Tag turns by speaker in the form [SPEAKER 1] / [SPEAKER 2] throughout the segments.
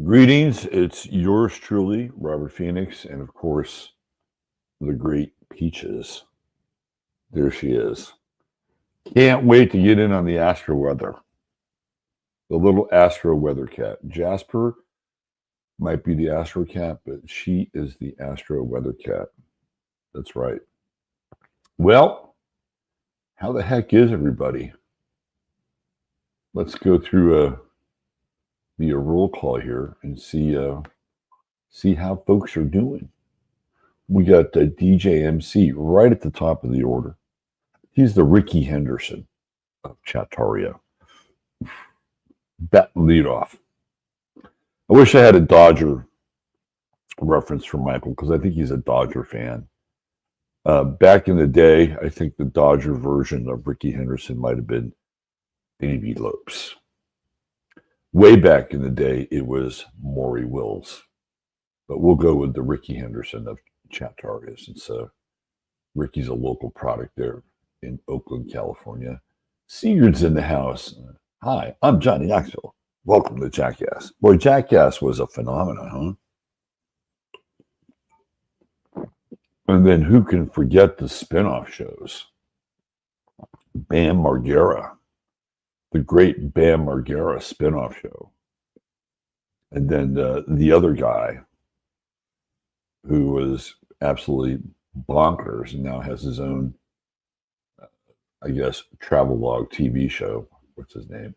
[SPEAKER 1] Greetings. It's yours truly, Robert Phoenix, and of course, the great Peaches. There she is. Can't wait to get in on the Astro Weather. The little Astro Weather cat. Jasper might be the Astro cat, but she is the Astro Weather cat. That's right. Well, how the heck is everybody? Let's go through the roll call here and see how folks are doing. We got DJ MC right at the top of the order. He's the Ricky Henderson of Chattaria. Bat lead off. I wish I had a Dodger reference for Michael because I think he's a Dodger fan. Back in the day, I think the Dodger version of Ricky Henderson might have been Davey Lopes. Way back in the day, it was Maury Wills. But we'll go with the Ricky Henderson of Chattaria since Ricky's a local product there in Oakland, California. Sigurd's in the house. Hi, I'm Johnny Knoxville. Welcome to Jackass. Boy, Jackass was a phenomenon, huh? And then who can forget the spinoff shows? Bam Margera, the great Bam Margera spinoff show. And then the other guy who was absolutely bonkers and now has his own, I guess, travelogue TV show. What's his name?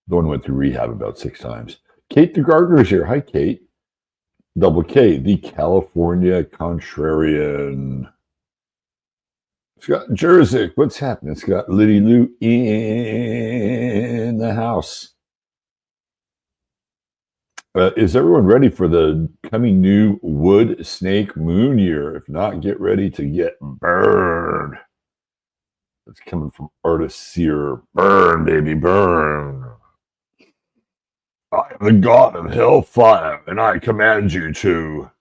[SPEAKER 1] The one who went through rehab about 6 times. Kate the Gardener's here. Hi, Kate. Double K, the California Contrarian. Scott Jerzik, what's happening? Scott Liddy Lou in the house. Is everyone ready for the coming new Wood Snake Moon year? If not, get ready to get burned. It's coming from Artist Seer. Burn, baby, burn. I am the god of hellfire, and I command you to.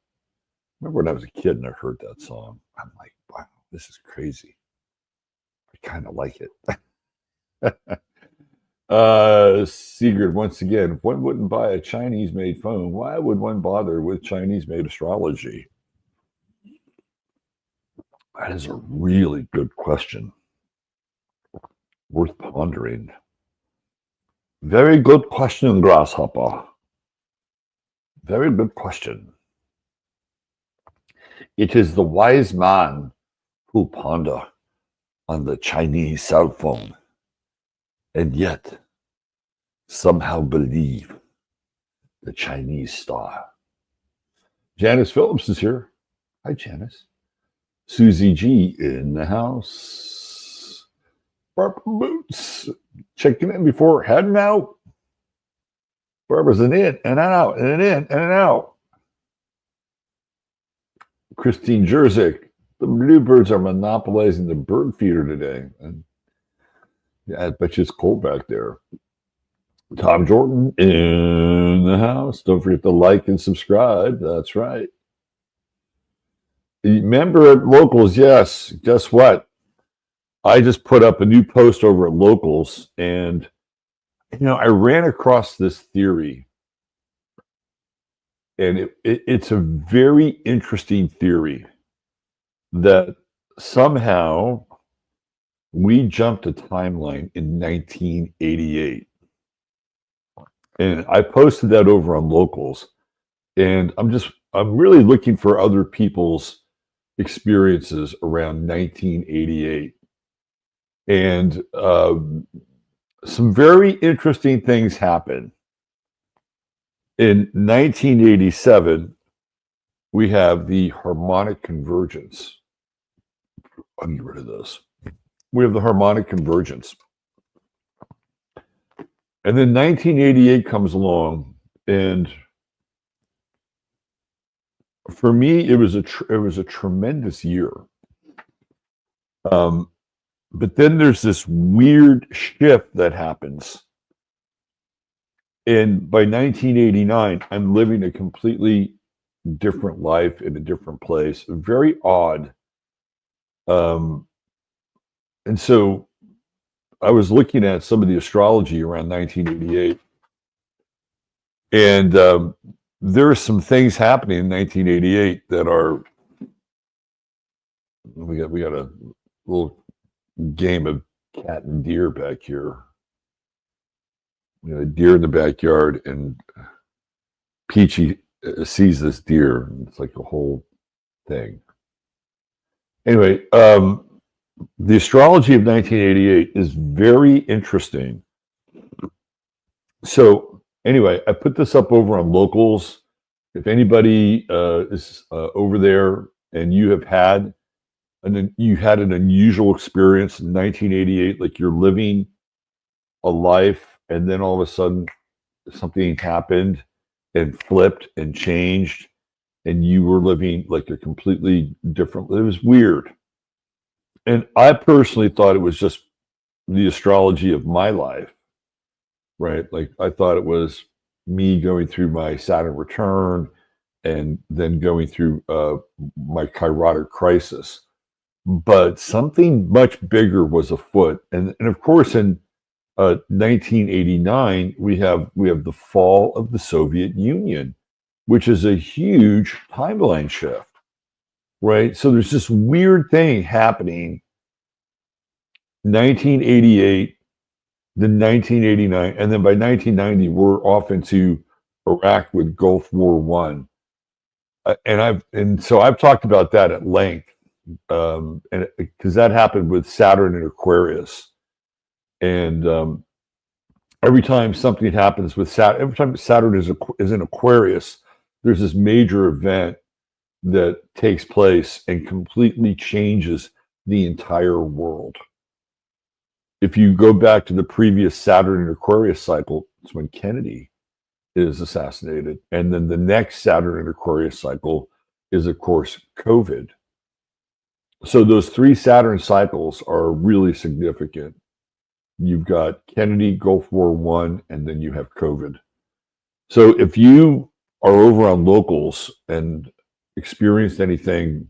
[SPEAKER 1] Remember when I was a kid and I heard that song? I'm like, wow, this is crazy. I kind of like it. Sigurd, once again, if one wouldn't buy a Chinese-made phone, why would one bother with Chinese-made astrology? That is a really good question. Worth pondering. Very good question, Grasshopper. Very good question. It is the wise man who ponder on the Chinese cell phone and yet somehow believe the Chinese star. Janice Phillips is here. Hi, Janice. Susie G in the house. Barbara Boots checking in before heading out. Barbara's an in and an out and an in and an out. Christine Jerzik, the bluebirds are monopolizing the bird feeder today. And yeah, I bet you it's cold back there. Tom Jordan in the house. Don't forget to like and subscribe. That's right. Member at Locals, yes. Guess what? I just put up a new post over at Locals, and I ran across this theory, and it's a very interesting theory that somehow we jumped a timeline in 1988. And I posted that over on Locals, and I'm really looking for other people's experiences around 1988. And some very interesting things happened. In 1987, we have the harmonic convergence. I'll get rid of this. We have the harmonic convergence. And then 1988 comes along, and for me, it was a tremendous year. But then there's this weird shift that happens. And by 1989, I'm living a completely different life in a different place. Very odd. And so I was looking at some of the astrology around 1988. And there are some things happening in 1988 that are, we got a little game of cat and deer back here. We got a deer in the backyard, and Peachy sees this deer, and it's like a whole thing. Anyway, the astrology of 1988 is very interesting. So anyway, I put this up over on Locals. If anybody is over there and you have had an unusual experience in 1988, like you're living a life and then all of a sudden something happened and flipped and changed, and you were living like a completely different, it was weird. And I personally thought it was just the astrology of my life, right? Like I thought it was me going through my Saturn return and then going through my chirotic crisis. But something much bigger was afoot. And of course, in 1989, we have the fall of the Soviet Union, which is a huge timeline shift, right? So there's this weird thing happening 1988, then 1989, and then by 1990, we're off into Iraq with Gulf War One. And so I've talked about that at length, and because that happened with Saturn and Aquarius. And every time something happens with Saturn, every time Saturn is in Aquarius, there's this major event that takes place and completely changes the entire world. If you go back to the previous Saturn and Aquarius cycle, it's when Kennedy is assassinated. And then the next Saturn and Aquarius cycle is, of course, COVID. So those three Saturn cycles are really significant. You've got Kennedy, Gulf War One, and then you have COVID. So if you are over on Locals and experienced anything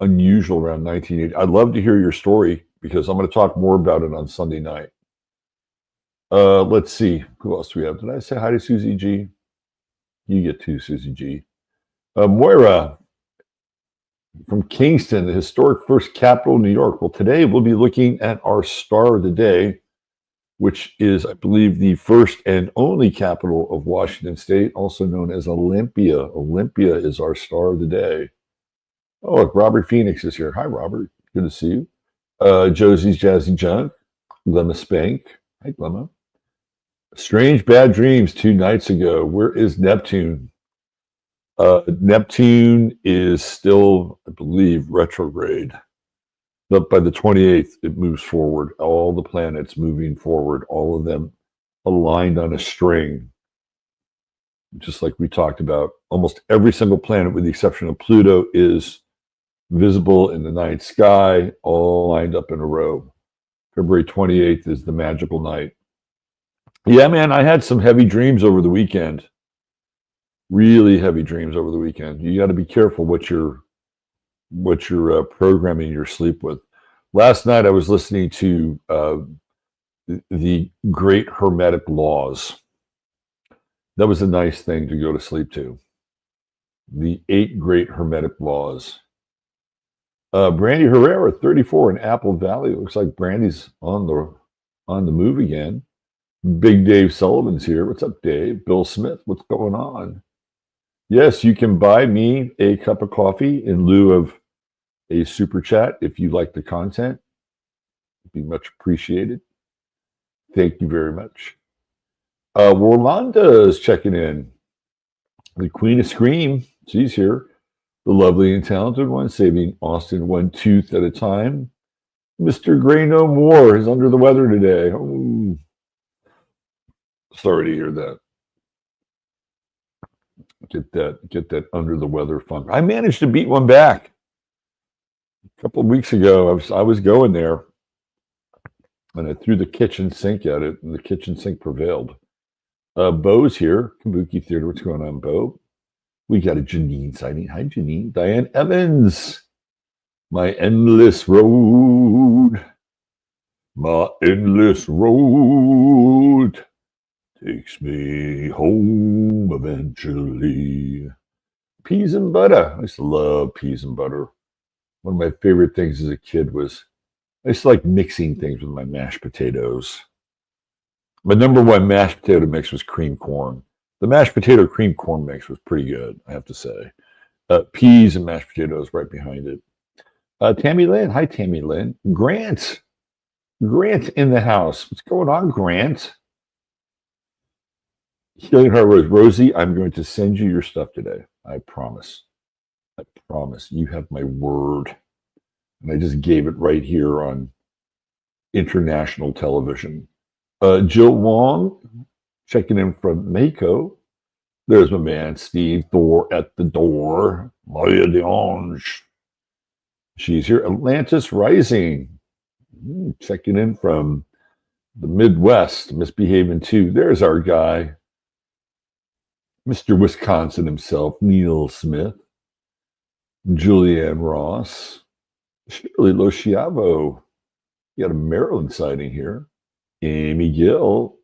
[SPEAKER 1] unusual around 1980, I'd love to hear your story because I'm going to talk more about it on Sunday night. Let's see. Who else do we have? Did I say hi to Susie G? You get to, Susie G. Moira from Kingston, the historic first capital of New York. Well, today we'll be looking at our star of the day, which is, I believe, the first and only capital of Washington State, also known as Olympia. Olympia is our star of the day. Oh, look, Robert Phoenix is here. Hi, Robert. Good to see you. Josie's Jazzy Junk. Glemma Spank. Hi, Glemma. Strange Bad Dreams 2 nights ago. Where is Neptune? Neptune is still, I believe, retrograde. But by the 28th, it moves forward. All the planets moving forward, all of them aligned on a string. Just like we talked about, almost every single planet, with the exception of Pluto, is visible in the night sky, all lined up in a row. February 28th is the magical night. Yeah, man, I had some heavy dreams over the weekend. Really heavy dreams over the weekend. You got to be careful what you're programming your sleep with. Last night I was listening to the Great Hermetic Laws. That was a nice thing to go to sleep to. The 8 Great Hermetic Laws. Brandy Herrera, 34, in Apple Valley. Looks like Brandy's on the move again. Big Dave Sullivan's here. What's up, Dave? Bill Smith, what's going on? Yes, you can buy me a cup of coffee in lieu of a super chat if you like the content. It'd be much appreciated. Thank you very much. Warlanda is checking in. The Queen of Scream, she's here. The lovely and talented one, saving Austin one tooth at a time. Mr. Gray No More is under the weather today. Oh, sorry to hear that. Get that under the weather funk. I managed to beat one back. A couple of weeks ago, I was going there, and I threw the kitchen sink at it, and the kitchen sink prevailed. Bo's here, Kabuki Theater. What's going on, Bo? We got a Janine sighting. Hi, Janine. Diane Evans. My endless road. My endless road. Takes me home eventually. Peas and butter. I used to love peas and butter. One of my favorite things as a kid was I used to like mixing things with my mashed potatoes. My number one mashed potato mix was cream corn. The mashed potato cream corn mix was pretty good, I have to say. Peas and mashed potatoes right behind it. Tammy Lynn. Hi, Tammy Lynn. Grant. Grant in the house. What's going on, Grant? Healing Heart Rose. Rosie, I'm going to send you your stuff today. I promise. I promise. You have my word. And I just gave it right here on international television. Jill Wong, checking in from Mexico. There's my man, Steve Thor at the door. Maya d'Ange. She's here. Atlantis Rising. Checking in from the Midwest. Misbehaving too. There's our guy, Mr. Wisconsin himself, Neil Smith. Julianne Ross. Shirley Losciavo. You got a Maryland sighting here. Amy Gill.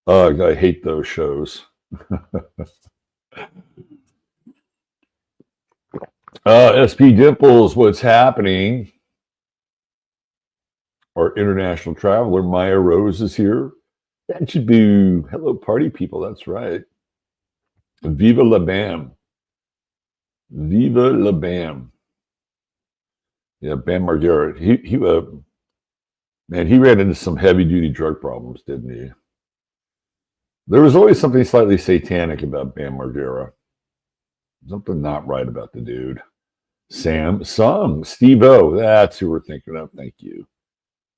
[SPEAKER 1] I hate those shows. SP Dimples, what's happening? Our international traveler, Maya Rose, is here. That should be hello, party people. That's right. Viva la Bam. Viva la Bam. Yeah, Bam Margera. He man, he ran into some heavy duty drug problems, didn't he? There was always something slightly satanic about Bam Margera. Something not right about the dude. Sam Sung, Steve O. That's who we're thinking of. Thank you.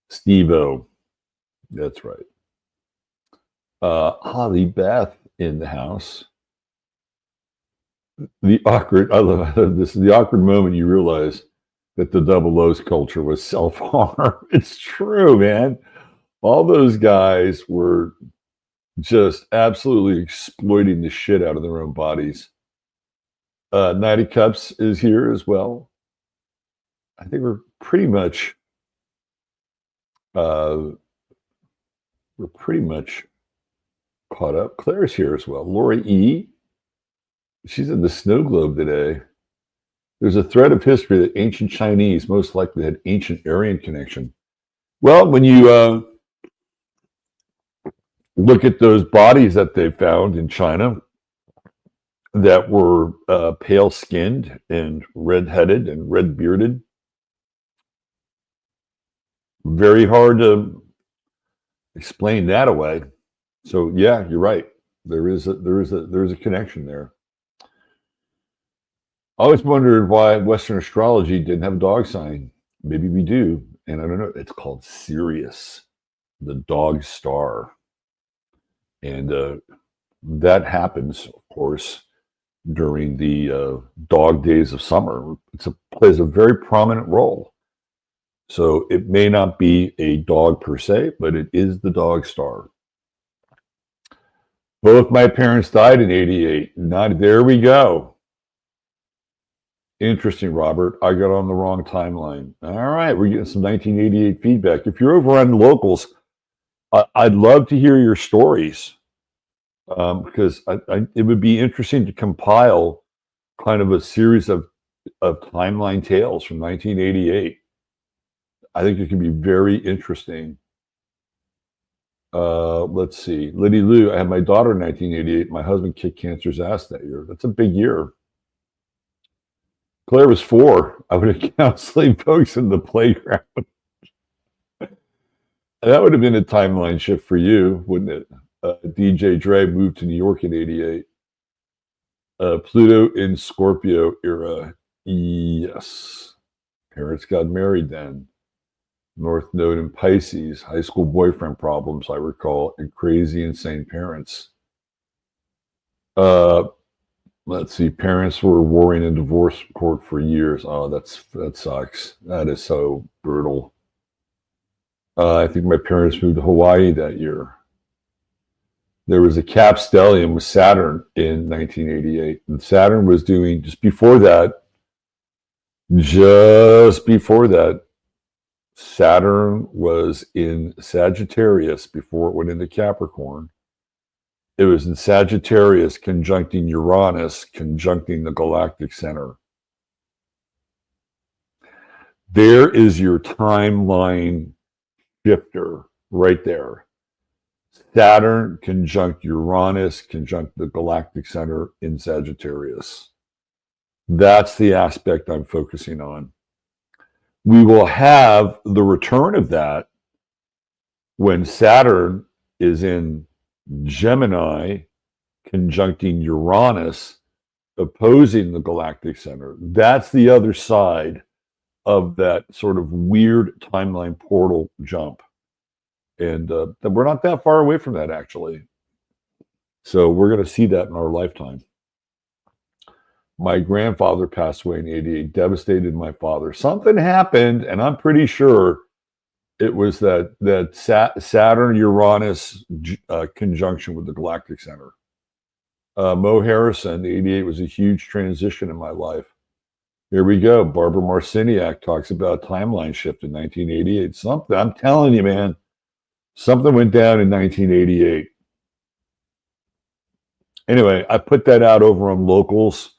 [SPEAKER 1] Steve O. That's right. Holly Beth in the house. The awkward, I love this, the awkward moment you realize that the double O's culture was self-harm. It's true, man. All those guys were just absolutely exploiting the shit out of their own bodies. Nighty Cups is here as well. I think we're pretty much caught up. Claire's here as well. Lori E. She's in the snow globe today. There's a thread of history that ancient Chinese most likely had ancient Aryan connection. Well, when you look at those bodies that they found in China that were pale-skinned and red-headed and red-bearded, very hard to explain that away. So yeah, you're right. There is a connection there. I always wondered why Western astrology didn't have a dog sign. Maybe we do, and I don't know. It's called Sirius, the dog star, and that happens, of course, during the dog days of summer. It plays a very prominent role. So it may not be a dog per se, but it is the dog star. Both my parents died in '88. There we go. Interesting, Robert. I got on the wrong timeline. All right, we're getting some 1988 feedback. If you're over on locals, I'd love to hear your stories because it would be interesting to compile kind of a series of timeline tales from 1988. I think it could be very interesting. Let's see. Liddy Lou, I had my daughter in 1988. My husband kicked cancer's ass that year. That's a big year. Claire was 4. I would have counseling folks in the playground. That would have been a timeline shift for you, wouldn't it? DJ Dre moved to New York in '88. Pluto in Scorpio era. Yes. Parents got married then. North Node in Pisces. High school boyfriend problems, I recall, and crazy, insane parents. Let's see. Parents were warring in divorce court for years. Oh, that sucks. That is so brutal. I think my parents moved to Hawaii that year. There was a Cap Stellium with Saturn in 1988. And Saturn was doing, just before that, Saturn was in Sagittarius before it went into Capricorn. It was in Sagittarius, conjuncting Uranus, conjuncting the galactic center. There is your timeline shifter right there. Saturn conjunct Uranus, conjunct the galactic center in Sagittarius. That's the aspect I'm focusing on. We will have the return of that when Saturn is in Gemini, conjuncting Uranus, opposing the galactic center. That's the other side of that sort of weird timeline portal jump. And we're not that far away from that, actually. So we're going to see that in our lifetime. My grandfather passed away in 88, devastated my father. Something happened, and I'm pretty sure it was that Saturn-Uranus conjunction with the galactic center. Mo Harrison, 88 was a huge transition in my life. Here we go. Barbara Marciniak talks about timeline shift in 1988. Something, I'm telling you, man, something went down in 1988. Anyway, I put that out over on Locals.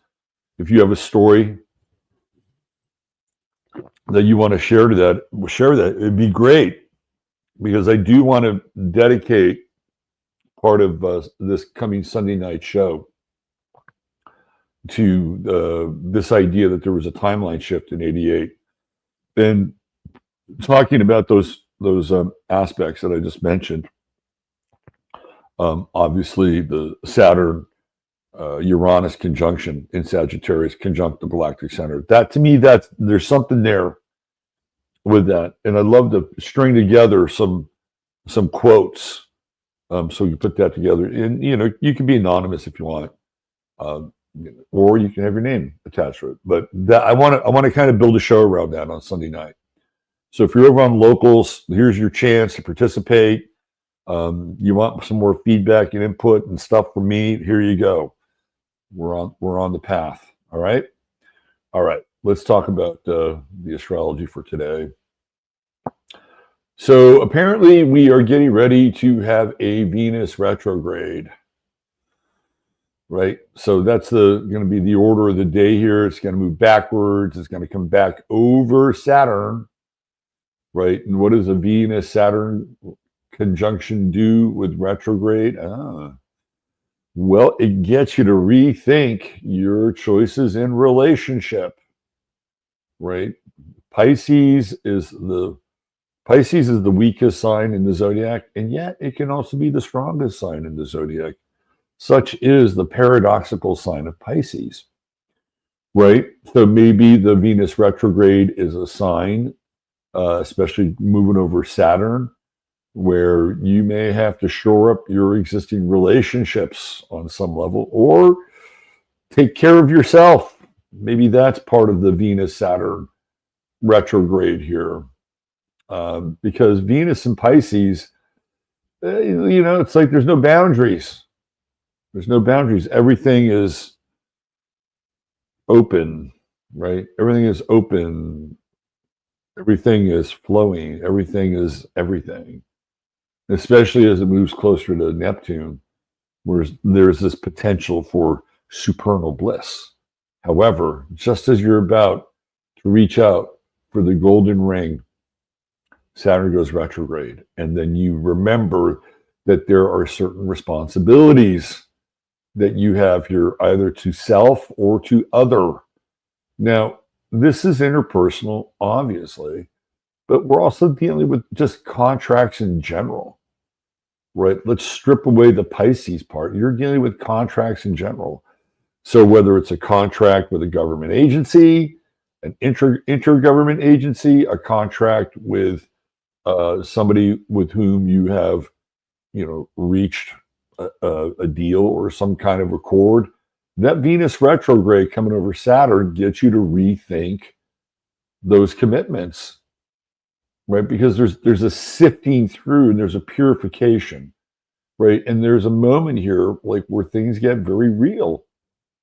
[SPEAKER 1] If you have a story that you want to share that. It'd be great, because I do want to dedicate part of this coming Sunday night show to this idea that there was a timeline shift in 88, and talking about those aspects that I just mentioned. Obviously, the Saturn Uranus conjunction in Sagittarius conjunct the galactic center. That, to me, there's something there with that, and I'd love to string together some quotes, so you put that together. And you can be anonymous if you want, or you can have your name attached to it. But I want to kind of build a show around that on Sunday night. So if you're over on Locals, here's your chance to participate. You want some more feedback and input and stuff from me? Here you go. We're on the path. All right. Let's talk about the astrology for today. So apparently we are getting ready to have a Venus retrograde. Right. So that's going to be the order of the day here. It's going to move backwards. It's going to come back over Saturn. Right. And what does a Venus Saturn conjunction do with retrograde? Well, it gets you to rethink your choices in relationship. Right. Pisces is the weakest sign in the zodiac, and yet it can also be the strongest sign in the zodiac. Such is the paradoxical sign of Pisces, right? So maybe the Venus retrograde is a sign, especially moving over Saturn, where you may have to shore up your existing relationships on some level, or take care of yourself. Maybe that's part of the Venus-Saturn retrograde here. Because Venus and Pisces, it's like there's no boundaries. There's no boundaries. Everything is open, right? Everything is open. Everything is flowing. Everything is everything. Especially as it moves closer to Neptune, where there's this potential for supernal bliss. However, just as you're about to reach out for the golden ring, Saturn goes retrograde, and then you remember that there are certain responsibilities that you have here, either to self or to other. Now, this is interpersonal, obviously, but we're also dealing with just contracts in general, right? Let's strip away the Pisces part. You're dealing with contracts in general. So whether it's a contract with a government agency, an intergovernment agency, a contract with somebody with whom you have, reached a deal or some kind of accord, that Venus retrograde coming over Saturn gets you to rethink those commitments, right? Because there's a sifting through and there's a purification, right? And there's a moment here like where things get very real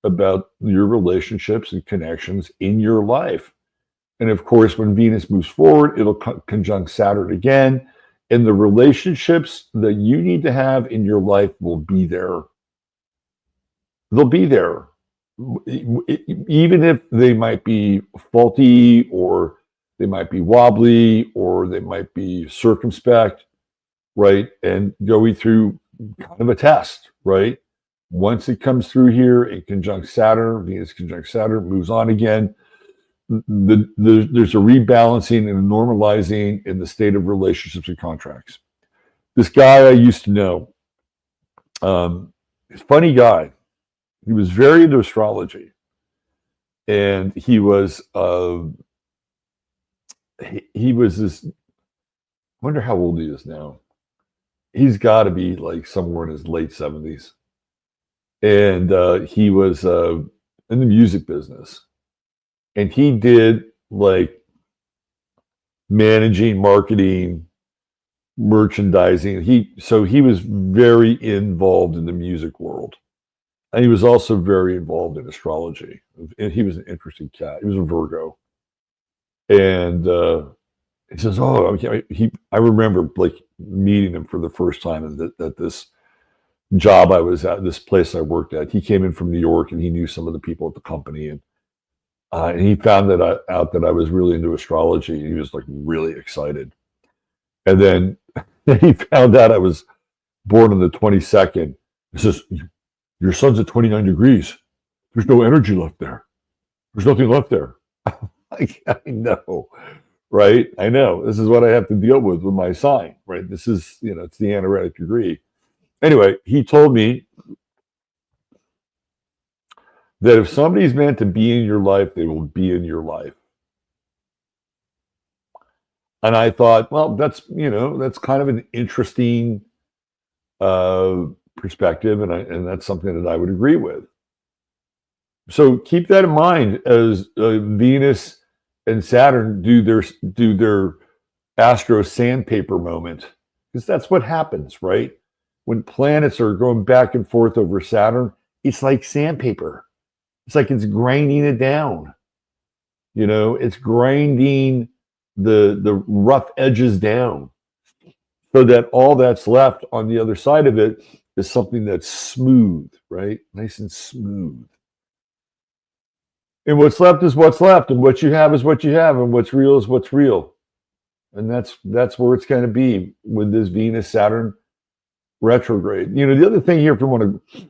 [SPEAKER 1] about your relationships and connections in your life. And of course, when Venus moves forward, it'll conjunct Saturn again. And the relationships that you need to have in your life will be there. They'll be there. Even if they might be faulty, or they might be wobbly, or they might be circumspect, right? And going through kind of a test, right? Once it comes through here in conjunct Saturn, Venus conjunct Saturn, moves on again. There's a rebalancing and a normalizing in the state of relationships and contracts. This guy I used to know, funny guy. He was very into astrology, and he was this. I wonder how old he is now. He's got to be like somewhere in his late 70s, and he was in the music business, and he did like managing, marketing, merchandising. He was very involved in the music world. And he was also very involved in astrology. And he was an interesting cat. He was a Virgo. And he says, "Oh, I remember like meeting him for the first time at this job I was at, this place I worked at. He came in from New York, and he knew some of the people at the company. And he found out that I was really into astrology. And he was like really excited. And then he found out I was born on the 22nd. He says, your son's at 29 degrees. There's no energy left there. There's nothing left there." I know, right? I know. This is what I have to deal with my sign, right? This is, it's the anaretic degree. Anyway, he told me that if somebody's meant to be in your life, they will be in your life. And I thought, well, that's kind of an interesting perspective, and that's something that I would agree with. So keep that in mind as Venus and Saturn do their astro sandpaper moment, because that's what happens, right? When planets are going back and forth over Saturn, it's like sandpaper. It's like it's grinding it down. It's grinding the rough edges down, so that all that's left on the other side of it is something that's smooth, right? Nice and smooth. And what's left is what's left, and what you have is what you have, and what's real is what's real. And that's where it's going to be with this Venus-Saturn retrograde. The other thing here, if you want to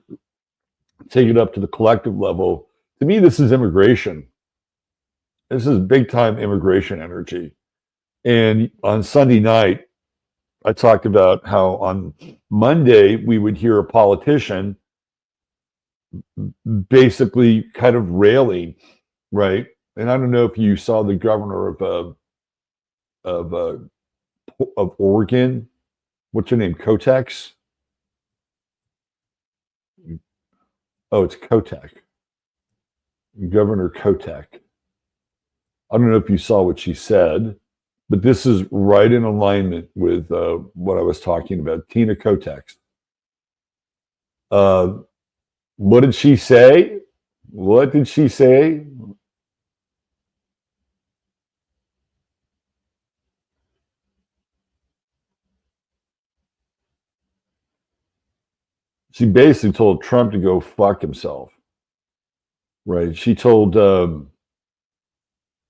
[SPEAKER 1] take it up to the collective level, to me, this is immigration. This is big-time immigration energy. And on Sunday night, I talked about how on Monday we would hear a politician basically kind of railing, right? And I don't know if you saw the governor of Oregon. What's her name? Kotex? Oh, it's Kotek. Governor Kotek. I don't know if you saw what she said, but this is right in alignment with what I was talking about. Tina Kotex. What did she say? What did she say? She basically told Trump to go fuck himself. Right? She told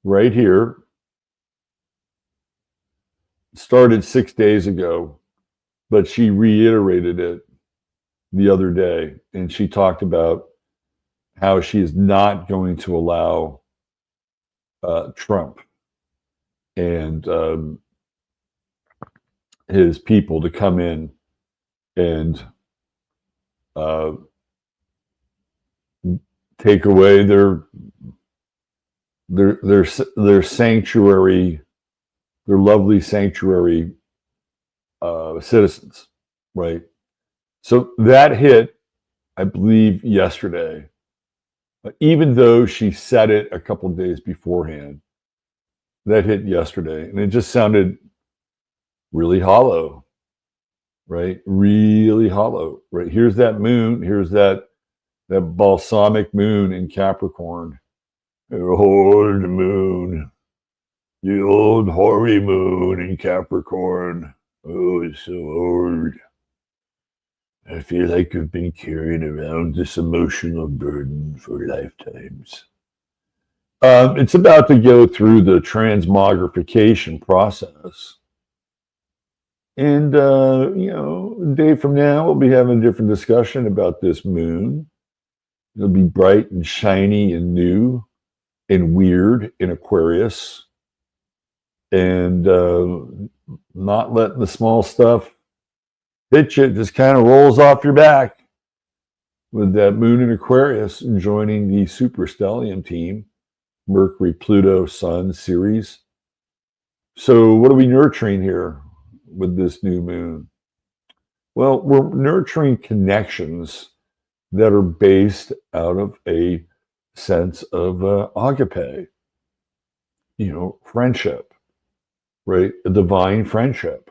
[SPEAKER 1] right here, started 6 days ago, but she reiterated it the other day, and she talked about how she is not going to allow Trump and his people to come in and take away their sanctuary, their lovely sanctuary citizens, right? So that hit, I believe, yesterday. Even though she said it a couple of days beforehand, that hit yesterday, and it just sounded really hollow, right? Really hollow, right? Here's that moon. Here's that balsamic moon in Capricorn. The old moon, the old hoary moon in Capricorn. Oh, it's so hard. I feel like I've been carrying around this emotional burden for lifetimes. It's about to go through the transmogrification process. And, a day from now, we'll be having a different discussion about this moon. It'll be bright and shiny and new and weird in Aquarius. And not letting the small stuff hit you. It just kind of rolls off your back with that moon in Aquarius joining the superstellium team, Mercury, Pluto, Sun series. So what are we nurturing here with this new moon? Well, we're nurturing connections that are based out of a sense of agape, friendship, right? A divine friendship.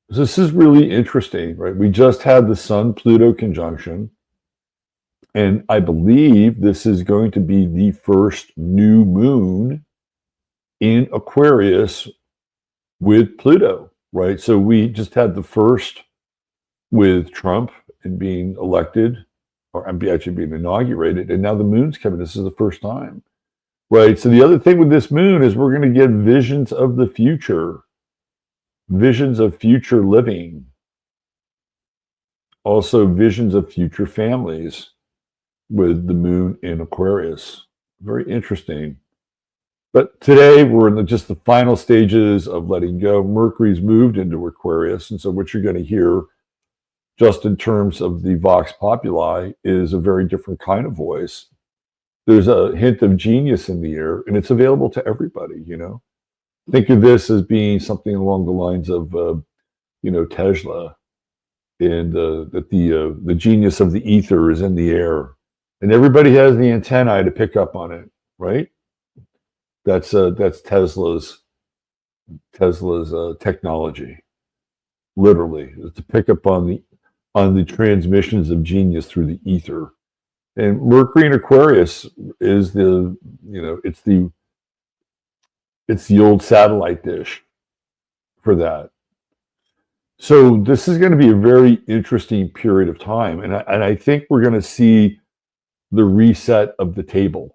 [SPEAKER 1] This is really interesting, right? We just had the Sun-Pluto conjunction, and I believe this is going to be the first new moon in Aquarius with Pluto, right? So we just had the first with Trump and being elected, or actually being inaugurated, and now the moon's coming. This is the first time, right? So the other thing with this moon is we're going to get visions of the future, visions of future living, also visions of future families with the moon in Aquarius. Very interesting. But today we're in just the final stages of letting go. Mercury's moved into Aquarius. And so what you're going to hear, just in terms of the Vox Populi, is a very different kind of voice. There's a hint of genius in the air, and it's available to everybody, Think of this as being something along the lines of, Tesla, and that the genius of the ether is in the air, and everybody has the antennae to pick up on it, right? That's Tesla's technology, literally, to pick up on the transmissions of genius through the ether. And Mercury in Aquarius is it's the old satellite dish for that. So this is going to be a very interesting period of time, and I think we're going to see the reset of the table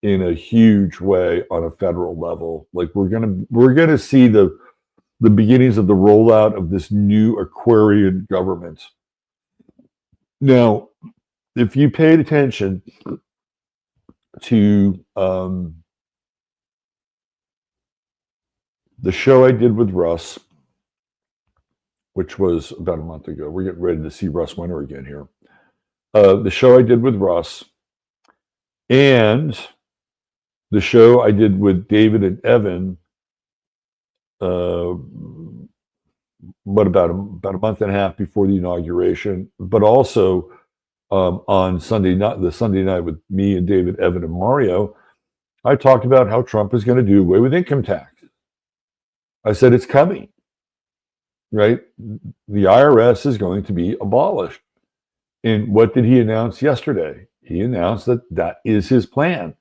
[SPEAKER 1] in a huge way on a federal level. Like we're gonna see the beginnings of the rollout of this new Aquarian government. Now, if you paid attention to the show I did with Russ, which was about a month ago, we're getting ready to see Russ Winter again here. The show I did with Russ and the show I did with David and Evan, what about a month and a half before the inauguration, but also on Sunday night, the Sunday night with me and David, Evan, and Mario, I talked about how Trump is going to do away with income tax. I said it's coming, right? The IRS is going to be abolished. And what did he announce yesterday? He announced that is his plan,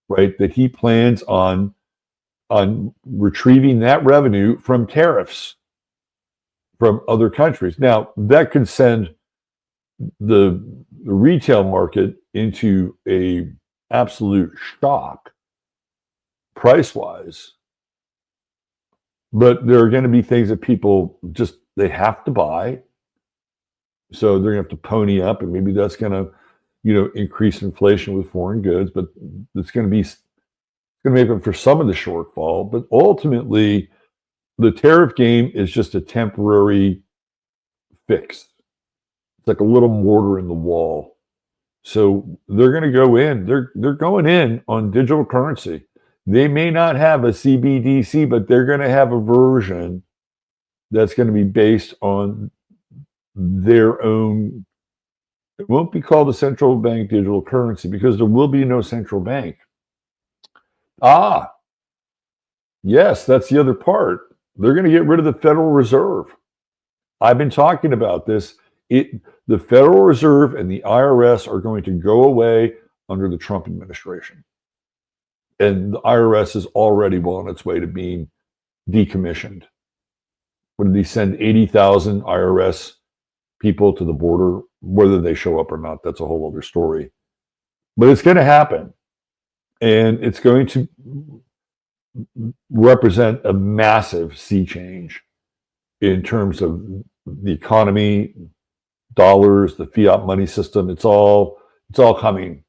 [SPEAKER 1] right? That he plans on retrieving that revenue from tariffs from other countries. Now, that could send the retail market into a absolute shock price-wise. But there are going to be things that people they have to buy. So they're going to have to pony up, and maybe that's going to, increase inflation with foreign goods, but it's going to make up for some of the shortfall. But ultimately, the tariff game is just a temporary fix. It's like a little mortar in the wall. So they're going to go in. They're going in on digital currency. They may not have a CBDC, but they're going to have a version that's going to be based on their own. It won't be called a central bank digital currency because there will be no central bank. Yes, that's the other part. They're going to get rid of the Federal Reserve. I've been talking about this. The Federal Reserve and the IRS are going to go away under the Trump administration. And the IRS is already well on its way to being decommissioned. when they send 80,000 IRS people to the border, whether they show up or not, that's a whole other story. But it's going to happen. And it's going to represent a massive sea change in terms of the economy, dollars, the fiat money system. It's all coming,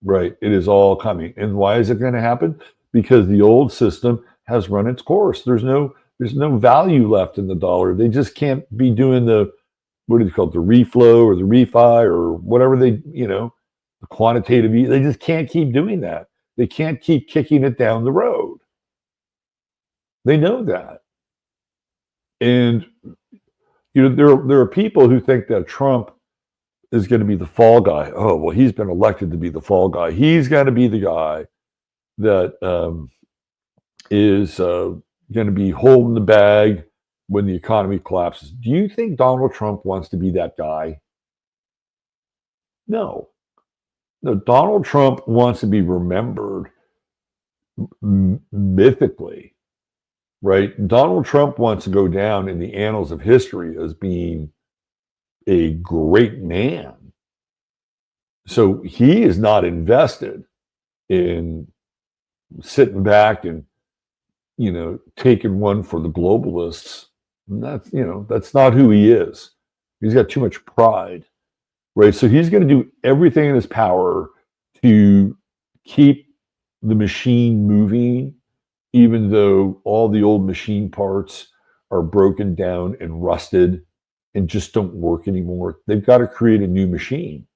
[SPEAKER 1] right? It is all coming. And why is it going to happen? Because the old system has run its course. There's no value left in the dollar. They just can't be doing the, what do you call it, the reflow or the refi or whatever they, the quantitative. They just can't keep doing that. They can't keep kicking it down the road. They know that. And there are people who think that Trump is going to be the fall guy. Oh, well, he's been elected to be the fall guy. He's going to be the guy that is going to be holding the bag when the economy collapses. Do you think Donald Trump wants to be that guy? No. No, Donald Trump wants to be remembered mythically, right? Donald Trump wants to go down in the annals of history as being a great man. So he is not invested in sitting back and, taking one for the globalists. And that's not who he is. He's got too much pride, right? So he's going to do everything in his power to keep the machine moving, even though all the old machine parts are broken down and rusted and just don't work anymore. They've got to create a new machine.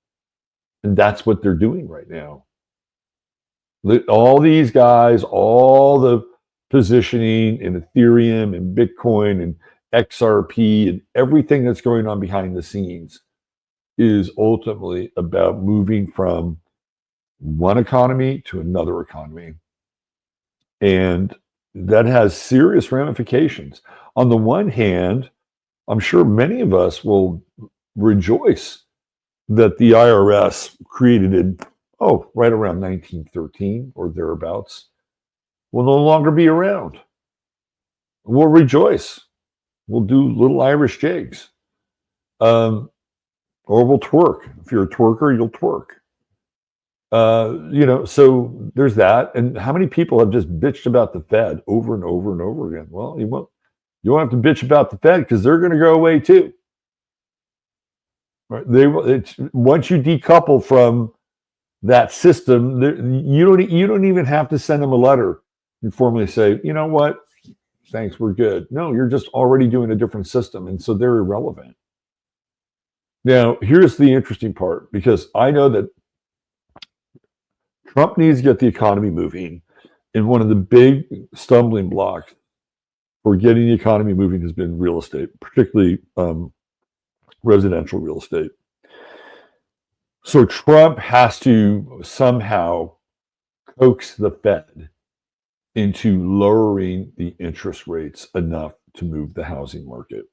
[SPEAKER 1] And that's what they're doing right now. All these guys, all the positioning in Ethereum and Bitcoin and XRP and everything that's going on behind the scenes is ultimately about moving from one economy to another economy. And that has serious ramifications. On the one hand, I'm sure many of us will rejoice that the IRS created it, right around 1913 or thereabouts, will no longer be around. We'll rejoice. We'll do little Irish jigs. Or we'll twerk. If you're a twerker, you'll twerk. So there's that. And how many people have just bitched about the Fed over and over and over again? Well, you won't have to bitch about the Fed because they're going to go away too. Right? Once you decouple from that system, you don't even have to send them a letter and formally say, you know what, thanks, we're good. No, you're just already doing a different system, and so they're irrelevant. Now, here's the interesting part, because I know that Trump needs to get the economy moving, and one of the big stumbling blocks for getting the economy moving has been real estate, particularly residential real estate. So Trump has to somehow coax the Fed into lowering the interest rates enough to move the housing market.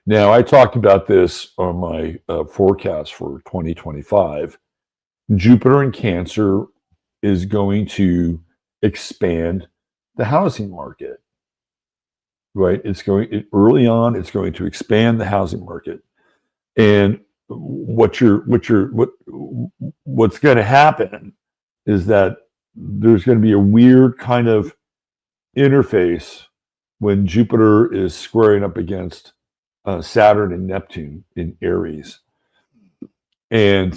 [SPEAKER 1] Now, I talked about this on my forecast for 2025. Jupiter in Cancer is going to expand the housing market, right? Early on, it's going to expand the housing market. And what's going to happen is that there's going to be a weird kind of interface when Jupiter is squaring up against Saturn and Neptune in Aries. And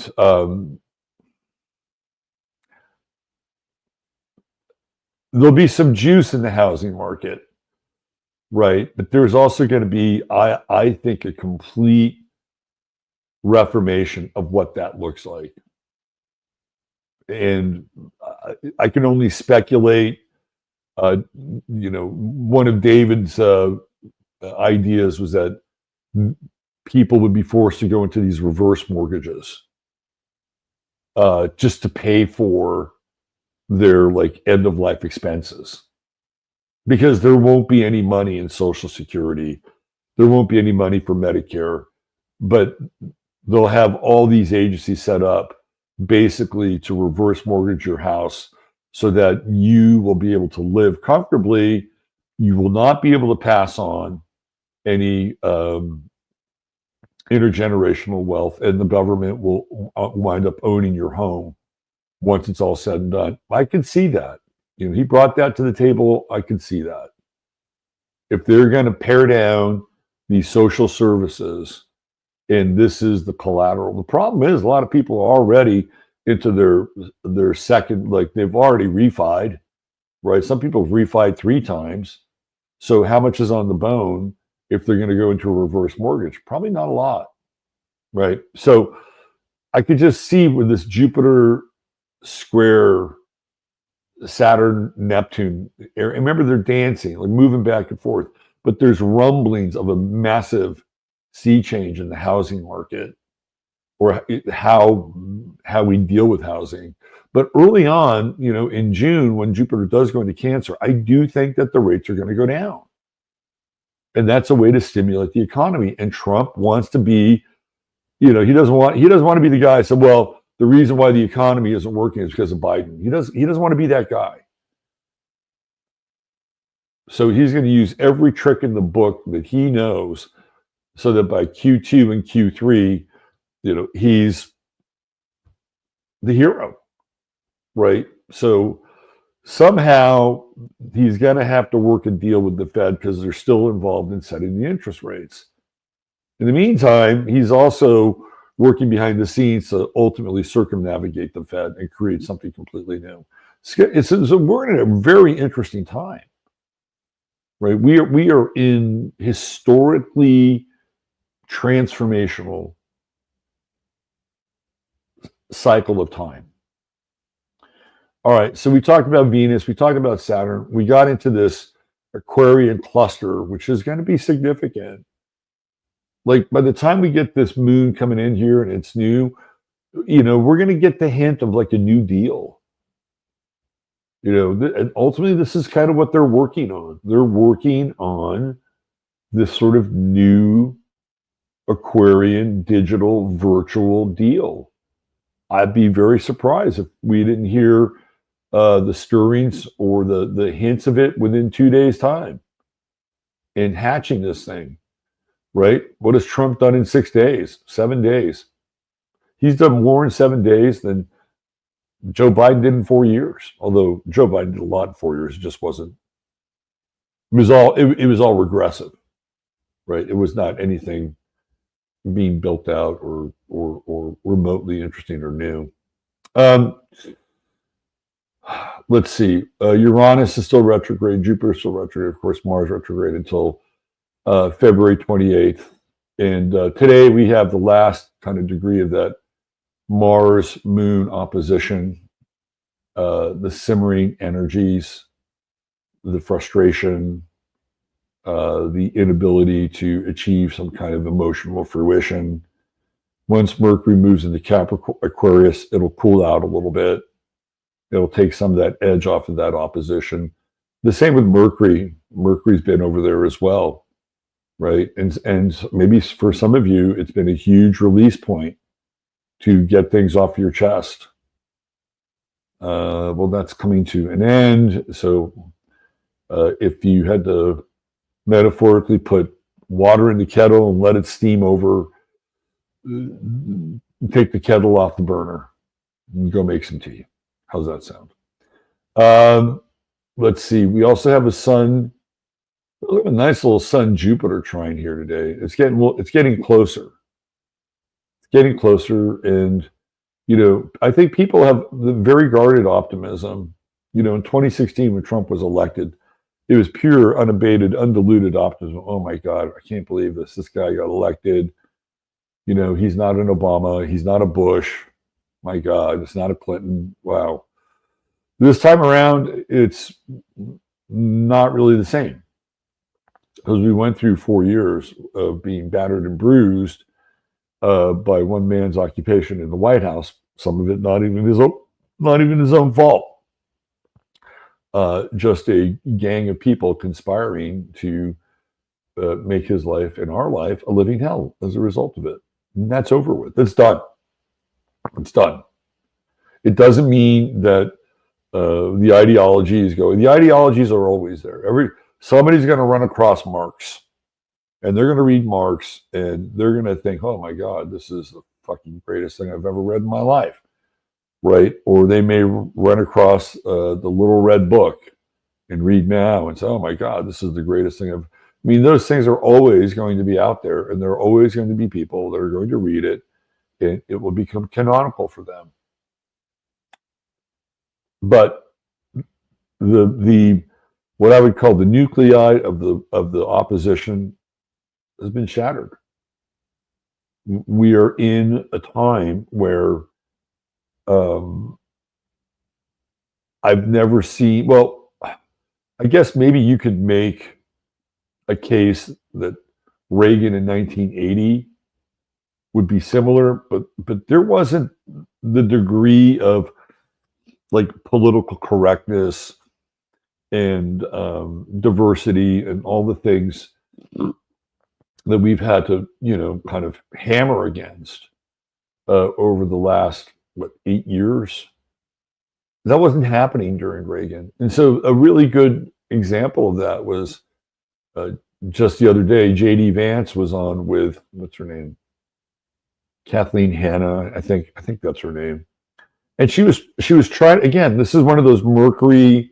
[SPEAKER 1] there'll be some juice in the housing market, right? But there's also going to be, I think, a complete reformation of what that looks like. And I can only speculate. One of David's ideas was that people would be forced to go into these reverse mortgages just to pay for their end of life expenses, because there won't be any money in Social Security, there won't be any money for Medicare, but they'll have all these agencies set up basically to reverse mortgage your house so that you will be able to live comfortably You will not be able to pass on any intergenerational wealth, and the government will wind up owning your home once it's all said and done. I can see that. He brought that to the table. I can see that. If they're going to pare down these social services, and this is the collateral. The problem is a lot of people are already into their second, like they've already refied, right? Some people have refied 3 times. So how much is on the bone if they're going to go into a reverse mortgage? Probably not a lot, right? So I could just see with this Jupiter square Saturn, Neptune, remember they're dancing, like moving back and forth, but there's rumblings of a massive sea change in the housing market, or how we deal with housing. But early on, in June, when Jupiter does go into Cancer, I do think that the rates are going to go down. And that's a way to stimulate the economy. And Trump wants to be, he doesn't want to be the guy who said, well, the reason why the economy isn't working is because of Biden. He doesn't want to be that guy. So he's going to use every trick in the book that he knows so that by Q2 and Q3, he's the hero, right? So somehow he's going to have to work a deal with the Fed because they're still involved in setting the interest rates. In the meantime, he's also working behind the scenes to ultimately circumnavigate the Fed and create something completely new. So we're in a very interesting time, right? We are in historically transformational cycle of time. All right, so we talked about Venus, we talked about Saturn, we got into this Aquarian cluster, which is going to be significant. Like by the time we get this moon coming in here and it's new, we're going to get the hint of like a new deal. And ultimately this is kind of what they're working on. They're working on this sort of new Aquarian digital virtual deal. I'd be very surprised if we didn't hear the stirrings or the hints of it within 2 days' time in hatching this thing, right? What has Trump done in 6 days, 7 days? He's done more in 7 days than Joe Biden did in 4 years. Although Joe Biden did a lot in 4 years, it just wasn't. It was all regressive, right? It was not anything being built out or remotely interesting or new. Let's see. Uranus is still retrograde. Jupiter is still retrograde. Of course, Mars retrograde until February 28th. And today we have the last kind of degree of that Mars-Moon opposition, the simmering energies, the frustration, the inability to achieve some kind of emotional fruition. Once Mercury moves into Capricorn, Aquarius, it'll cool out a little bit. It'll take some of that edge off of that opposition. The same with Mercury. Mercury's been over there as well, right? And maybe for some of you, it's been a huge release point to get things off your chest. Well, that's coming to an end. So if you had to metaphorically put water in the kettle and let it steam over, take the kettle off the burner and go make some tea. How's that sound? Let's see. We also have a sun. We have a nice little Sun Jupiter trine here today. It's getting closer. It's getting closer, and I think people have the very guarded optimism. In 2016 when Trump was elected, it was pure, unabated, undiluted optimism. Oh my God, I can't believe this. This guy got elected. He's not an Obama. He's not a Bush. My God, it's not a Clinton. Wow. This time around, it's not really the same. Because we went through 4 years of being battered and bruised by one man's occupation in the White House. Some of it not even his own fault. Just a gang of people conspiring to make his life and our life a living hell as a result of it. And that's over with. It's done. It's done. It doesn't mean that the ideologies go. The ideologies are always there. somebody's going to run across Marx, and they're going to read Marx, and they're going to think, oh my God, this is the fucking greatest thing I've ever read in my life, right? Or they may run across the Little Red Book and read Mao and say, oh my God, this is the greatest thing I've. I mean, those things are always going to be out there, and there are always going to be people that are going to read it, and it will become canonical for them. But the what I would call the nuclei of the opposition has been shattered. We are in a time where I've never seen. Well, I guess maybe you could make a case that Reagan in 1980 would be similar, but there wasn't the degree of like political correctness and diversity and all the things that we've had to, kind of hammer against over the last 8 years. That wasn't happening during Reagan. And so a really good example of that was just the other day, J.D. Vance was on with, what's her name? Kathleen Hanna, I think that's her name. And she was trying, again, this is one of those Mercury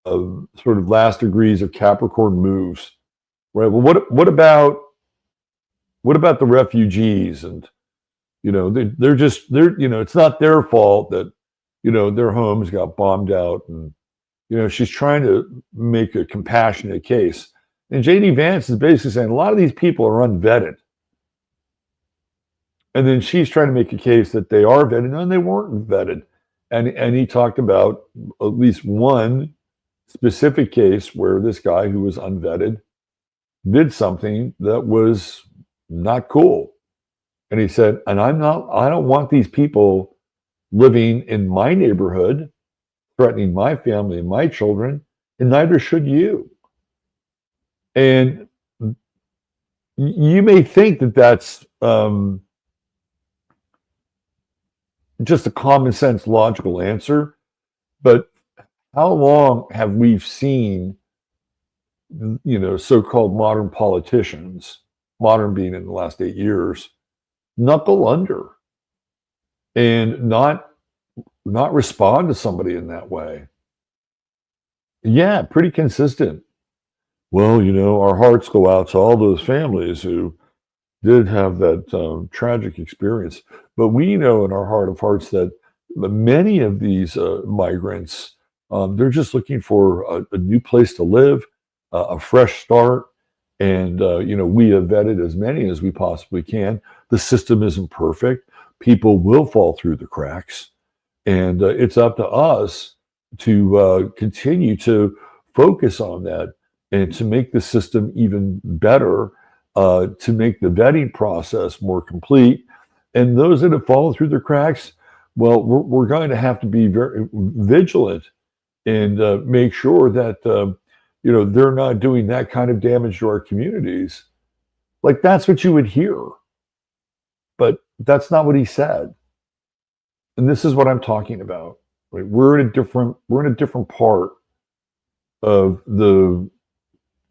[SPEAKER 1] sort of last degrees of Capricorn moves, right? Well, what about the refugees? And, they're it's not their fault that, their homes got bombed out. And, she's trying to make a compassionate case. And J.D. Vance is basically saying a lot of these people are unvetted. And then she's trying to make a case that they are vetted, and they weren't vetted. And he talked about at least one specific case where this guy who was unvetted did something that was not cool. And he said, and I don't want these people living in my neighborhood, threatening my family and my children, and neither should you. And you may think that that's just a common sense, logical answer. But how long have we seen, so-called modern politicians, modern being in the last 8 years, knuckle under and not respond to somebody in that way? Yeah, pretty consistent. Well, our hearts go out to all those families who did have that tragic experience. But we know in our heart of hearts that many of these migrants, they're just looking for a new place to live, a fresh start. And, we have vetted as many as we possibly can. The system isn't perfect. People will fall through the cracks. And it's up to us to continue to focus on that and to make the system even better, to make the vetting process more complete. And those that have fallen through the cracks, well, we're going to have to be very vigilant and make sure that, they're not doing that kind of damage to our communities. Like, that's what you would hear. But that's not what he said. And this is what I'm talking about. Right? We're in a different part of the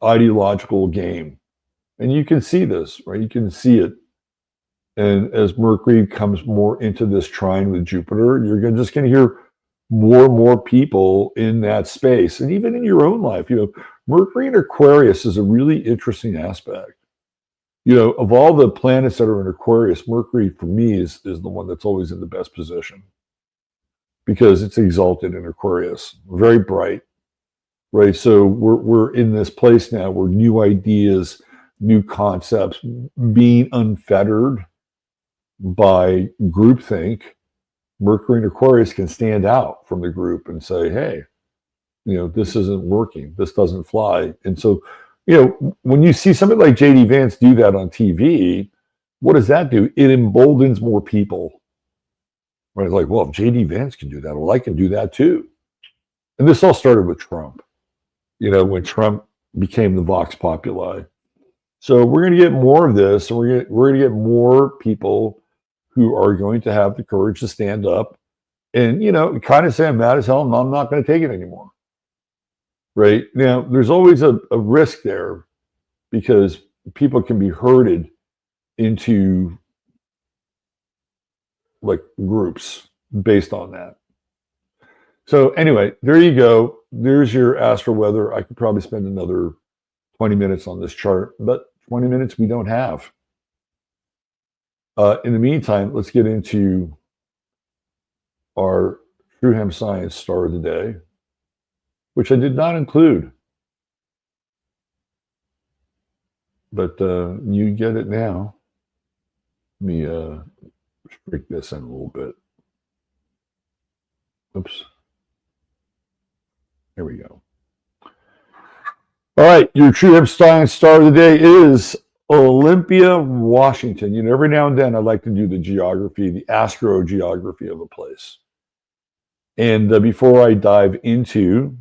[SPEAKER 1] ideological game. And you can see this, right? You can see it. And as Mercury comes more into this trine with Jupiter, you're just going to hear more and more people in that space. And even in your own life, Mercury in Aquarius is a really interesting aspect. Of all the planets that are in Aquarius, Mercury for me is the one that's always in the best position because it's exalted in Aquarius, very bright, right? So we're in this place now where new ideas, new concepts, being unfettered by groupthink, Mercury in Aquarius can stand out from the group and say, hey, this isn't working. This doesn't fly. And so, when you see somebody like J.D. Vance do that on TV, what does that do? It emboldens more people. Right? Like, well, if J.D. Vance can do that, well, I can do that too. And this all started with Trump, when Trump became the Vox Populi. So we're going to get more of this. And we're going to get more people who are going to have the courage to stand up and, kind of say, I'm mad as hell and I'm not going to take it anymore. right? Now, there's always a risk there because people can be herded into like groups based on that. So anyway, there you go. There's your Astro Weather. I could probably spend another 20 minutes on this chart, but 20 minutes we don't have. In the meantime, let's get into our True Hemp Science star of the day, which I did not include. But you get it now. Let me break this in a little bit. Oops. There we go. All right, your True Hemp Science star of the day is Olympia, Washington. You know, every now and then I like to do the geography, the astrogeography of a place. And before I dive into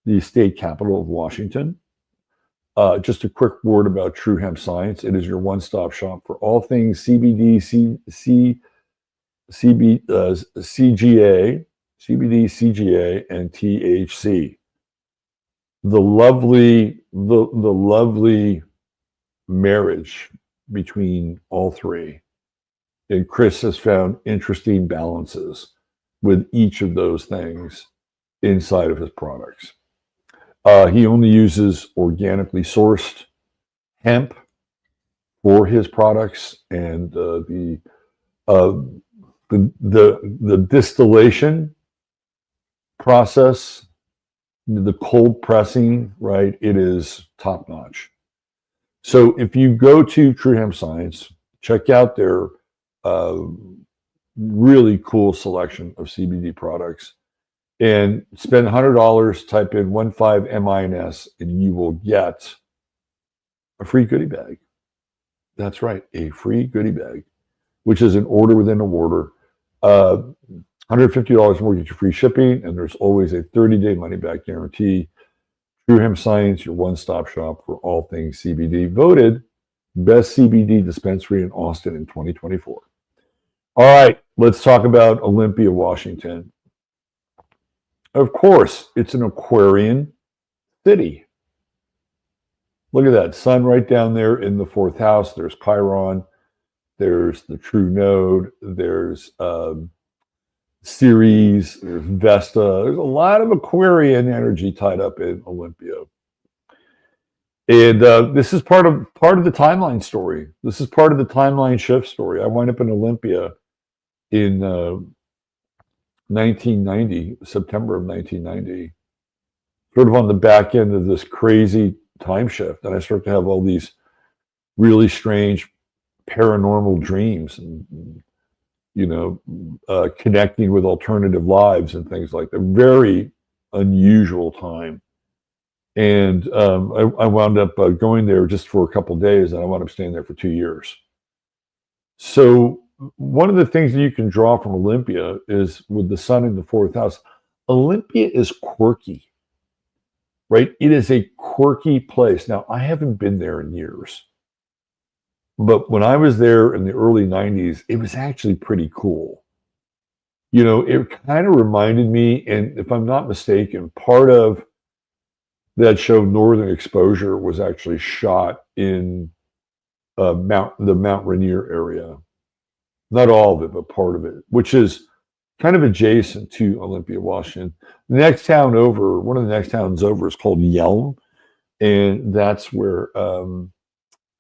[SPEAKER 1] the state capital of Washington, just a quick word about True Hemp Science. It is your one-stop shop for all things CBD, CGA, and THC. The lovely marriage between all three. And Chris has found interesting balances with each of those things inside of his products. He only uses organically sourced hemp for his products, and the distillation process, the cold pressing, right? It is top notch. So if you go to True Hemp Science, check out their really cool selection of CBD products and spend $100, type in 15MINS, and you will get a free goodie bag. That's right, a free goodie bag, which is an order within an order. $150 more, get you free shipping, and there's always a 30-day money-back guarantee. True Hemp Science, your one-stop shop for all things CBD, voted best CBD dispensary in Austin in 2024. All right, let's talk about Olympia, Washington. Of course, it's an Aquarian city. Look at that sun right down there in the fourth house. There's Chiron. There's the True Node. There's Ceres. There's Vesta. There's a lot of Aquarian energy tied up in Olympia. And this is part of the timeline story. This is part of the timeline shift story. I wound up in Olympia in 1990, September of 1990, sort of on the back end of this crazy time shift. And I start to have all these really strange paranormal dreams and, you know, connecting with alternative lives and things like that. Very unusual time. And I wound up going there just for a couple of days, and I wound up staying there for 2 years. So one of the things that you can draw from Olympia is with the sun in the fourth house. Olympia is quirky, right? It is a quirky place. Now, I haven't been there in years, but when I was there in the early 90s, it was actually pretty cool. You know, it kind of reminded me, and if I'm not mistaken, part of that show Northern Exposure was actually shot in the Mount Rainier area. Not all of it, but part of it, which is kind of adjacent to Olympia, Washington. The next town over, one of the next towns over, is called Yelm, and that's where the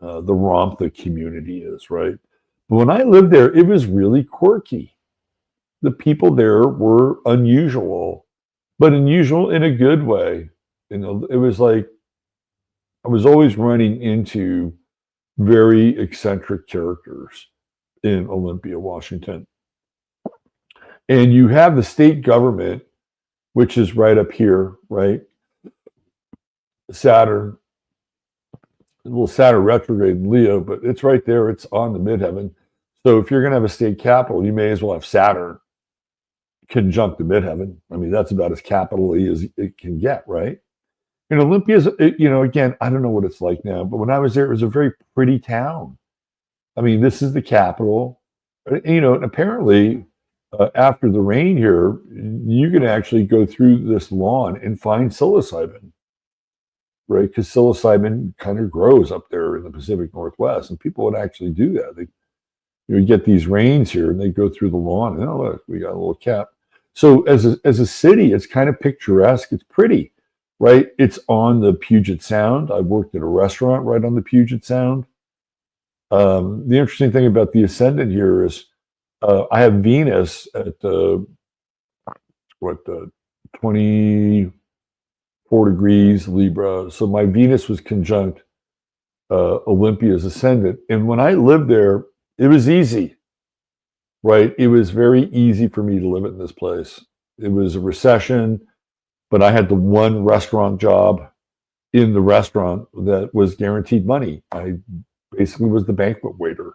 [SPEAKER 1] Ramtha community is, right? But when I lived there, it was really quirky. The people there were unusual, but unusual in a good way. You know, it was like I was always running into very eccentric characters in Olympia, Washington. And you have the state government, which is right up here, right? Saturn, a little Saturn retrograde in Leo, but it's right there. It's on the midheaven. So if you're going to have a state capital, you may as well have Saturn conjunct the midheaven. I mean, that's about as capital-y as it can get, right? And Olympia's, you know, again, I don't know what it's like now, but when I was there, it was a very pretty town. I mean, this is the capital, you know, and apparently after the rain here, you can actually go through this lawn and find psilocybin. right? Because psilocybin kind of grows up there in the Pacific Northwest, and people would actually do that. You get these rains here, and they go through the lawn, and oh look, we got a little cap. So as a city, it's kind of picturesque. It's pretty, right? It's on the Puget Sound. I worked at a restaurant right on the Puget Sound. The interesting thing about the ascendant here is I have Venus at the 24 degrees Libra. So my Venus was conjunct Olympia's ascendant, and when I lived there, it was easy, right? It was very easy for me to live in this place. It was a recession, but I had the one restaurant job in the restaurant that was guaranteed money. I basically was the banquet waiter,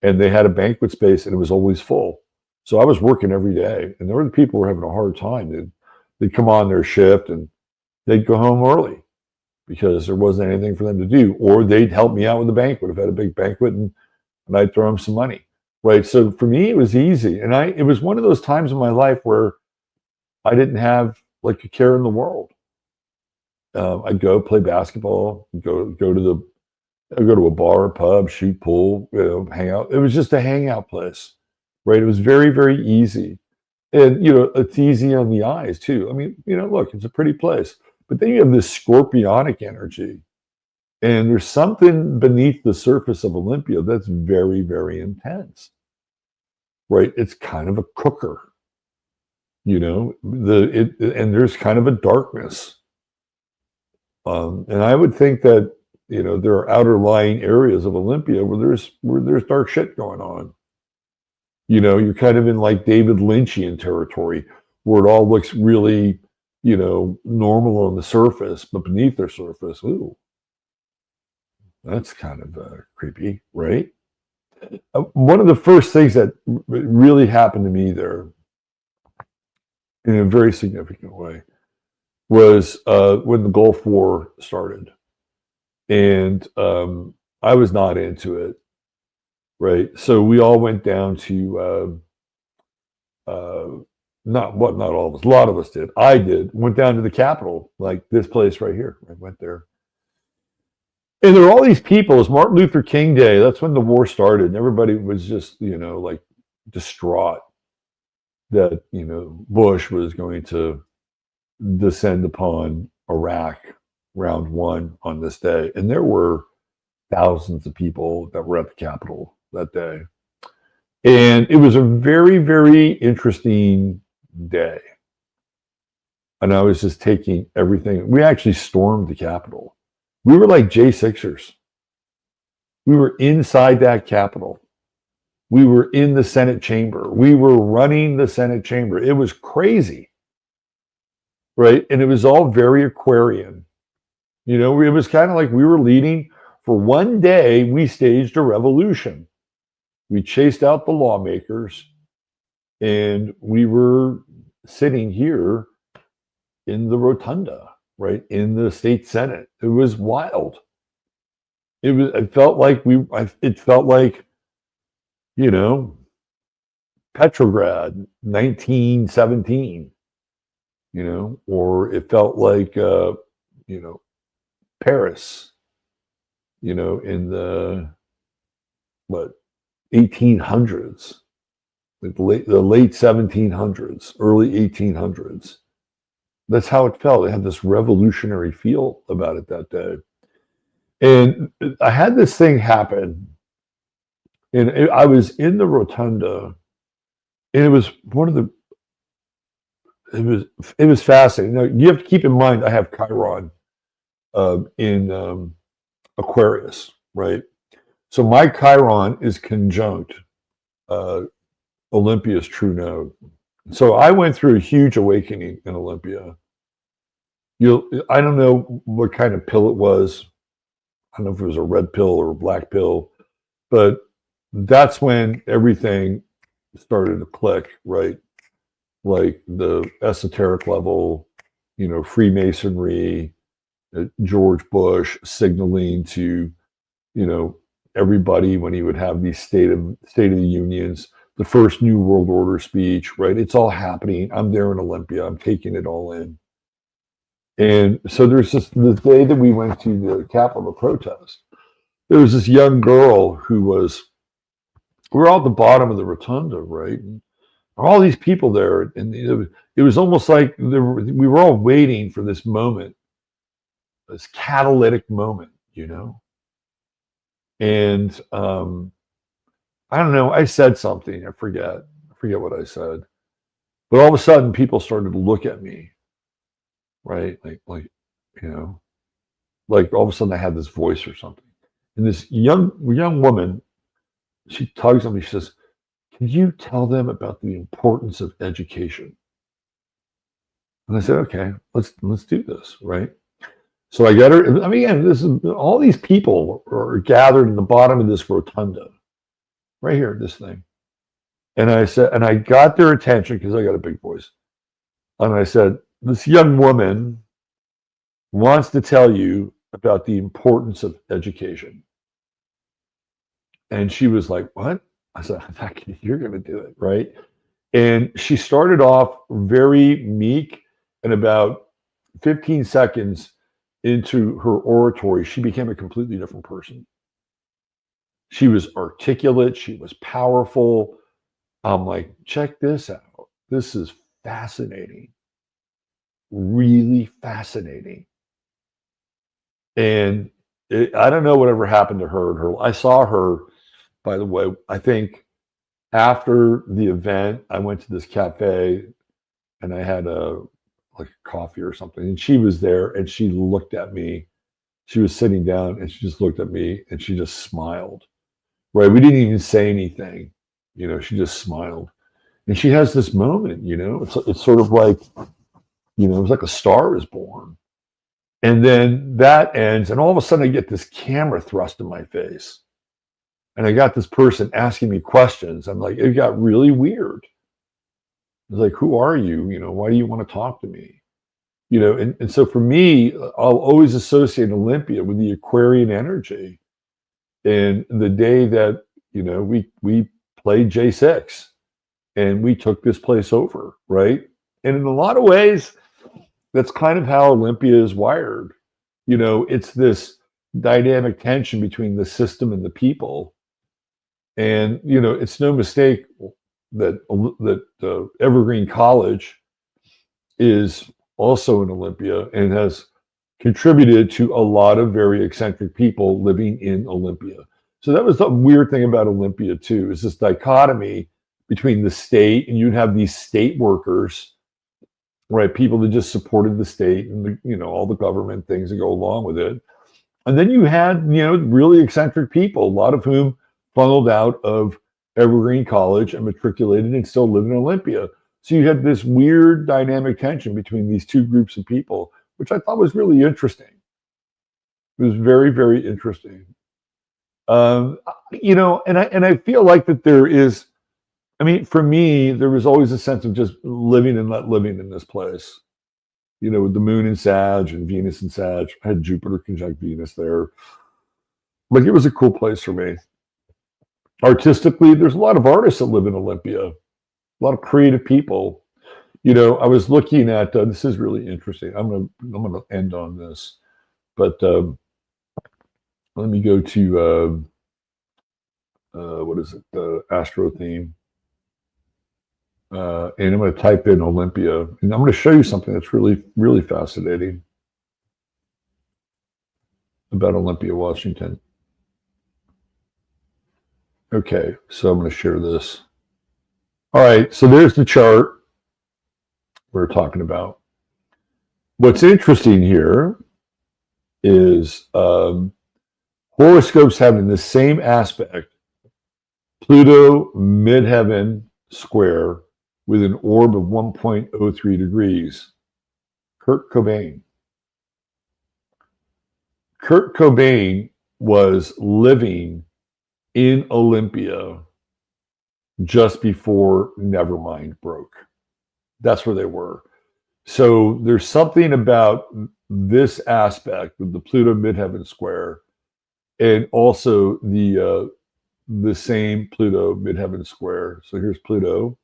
[SPEAKER 1] and they had a banquet space, and it was always full. So I was working every day, and there were people who were having a hard time. They'd come on their shift, and they'd go home early because there wasn't anything for them to do, or they'd help me out with the banquet. If I had a big banquet, and I'd throw them some money, right? So for me, it was easy, and it was one of those times in my life where I didn't have like a care in the world. I'd go play basketball, go to a bar, pub, shoot pool, hang out. It was just a hangout place, right? It was very, very easy. And, it's easy on the eyes too. I mean, look, it's a pretty place. But then you have this scorpionic energy. And there's something beneath the surface of Olympia that's very, very intense, right? It's kind of a cooker, and there's kind of a darkness. And I would think that, there are outer lying areas of Olympia where there's dark shit going on. You're kind of in like David Lynchian territory where it all looks really, normal on the surface, but beneath the surface, ooh, that's kind of creepy, right? One of the first things that really happened to me there in a very significant way was when the Gulf War started. And I was not into it, right? So we all went down to, not all of us, a lot of us did. I did, went down to the Capitol, like this place right here. I went there. And there were all these people. It was Martin Luther King Day. That's when the war started. And everybody was just, like distraught that, Bush was going to descend upon Iraq round one on this day. And there were thousands of people that were at the Capitol that day. And it was a very, very interesting day. And I was just taking everything. We actually stormed the Capitol. We were like J6ers. We were inside that Capitol. We were in the Senate chamber. We were running the Senate chamber. It was crazy, right? And it was all very Aquarian. It was kind of like we were leading. For one day, we staged a revolution. We chased out the lawmakers, and we were sitting here in the rotunda, right, in the state Senate. It was wild. It felt like Petrograd, 1917, or it felt like, Paris, in the, 1800s, like the late 1700s, early 1800s. That's how it felt. It had this revolutionary feel about it that day. And I had this thing happen, and I was in the rotunda, and it was it was fascinating. Now, you have to keep in mind, I have Chiron in Aquarius, right? So my Chiron is conjunct Olympia's true node. So I went through a huge awakening in Olympia. I don't know what kind of pill it was. I don't know if it was a red pill or a black pill, but that's when everything started to click, right? Like the esoteric level, Freemasonry, George Bush signaling to, everybody when he would have these State of the Unions, the first New World Order speech, right? It's all happening. I'm there in Olympia. I'm taking it all in. And so there's the day that we went to the Capitol to protest, there was this young girl who was, we were all at the bottom of the rotunda, right? And all these people there, and it was almost like we were all waiting for this moment, this catalytic moment, you know? And I don't know, I said something, I forget what I said. But all of a sudden, people started to look at me, right? You know, like all of a sudden I had this voice or something. And this young woman, she tugs on me. She says, "Can you tell them about the importance of education?" And I said, "Okay, let's do this, right?" So I got her. I mean, again, this is all these people are gathered in the bottom of this rotunda, right here, this thing. And I said, and I got their attention because I got a big voice. And I said, "This young woman wants to tell you about the importance of education." And she was like, "What?" I said, "You're going to do it, right?" And she started off very meek, and about 15 seconds into her oratory, she became a completely different person. She was articulate, she was powerful. I'm like, check this out. This is fascinating, really fascinating. And I don't know whatever happened to her. I saw her, by the way, I think after the event, I went to this cafe and I had like a coffee or something, and she was there and she looked at me. She was sitting down and she just looked at me and she just smiled. Right? We didn't even say anything. You know, she just smiled. And she has this moment, you know, it's sort of like, you know, it was like a star is born. And then that ends, and all of a sudden I get this camera thrust in my face. And I got this person asking me questions. I'm like, it got really weird. It's like, who are you? You know, why do you want to talk to me? You know, and so for me, I'll always associate Olympia with the Aquarian energy. And the day that, you know, we played J6 and we took this place over, right? And in a lot of ways, that's kind of how Olympia is wired. You know, it's this dynamic tension between the system and the people. And, you know, it's no mistake that Evergreen College is also in Olympia and has contributed to a lot of very eccentric people living in Olympia. So that was the weird thing about Olympia too, is this dichotomy between the state, and you'd have these state workers, right? People that just supported the state and the, you know, all the government things that go along with it. And then you had, you know, really eccentric people, a lot of whom funneled out of Evergreen College and matriculated and still live in Olympia. So you had this weird dynamic tension between these two groups of people, which I thought was really interesting. It was very, very interesting. You know, and I feel like that there is, I mean, for me, there was always a sense of just living and not living in this place. You know, with the moon in Sag and Venus in Sag. I had Jupiter conjunct Venus there. Like, it was a cool place for me. Artistically, there's a lot of artists that live in Olympia, a lot of creative people. You know, I was looking at this is really interesting. I'm gonna end on this, but let me go to what is it? The Astro theme. And I'm going to type in Olympia, and I'm going to show you something that's really, really fascinating about Olympia, Washington. Okay, so I'm going to share this. All right, so there's the chart we're talking about. What's interesting here is horoscopes having the same aspect, Pluto midheaven square with an orb of 1.03 degrees. Kurt Cobain. Kurt Cobain was living in Olympia just before Nevermind broke. That's where they were. So there's something about this aspect with the Pluto midheaven square, and also the same Pluto midheaven square. So here's Pluto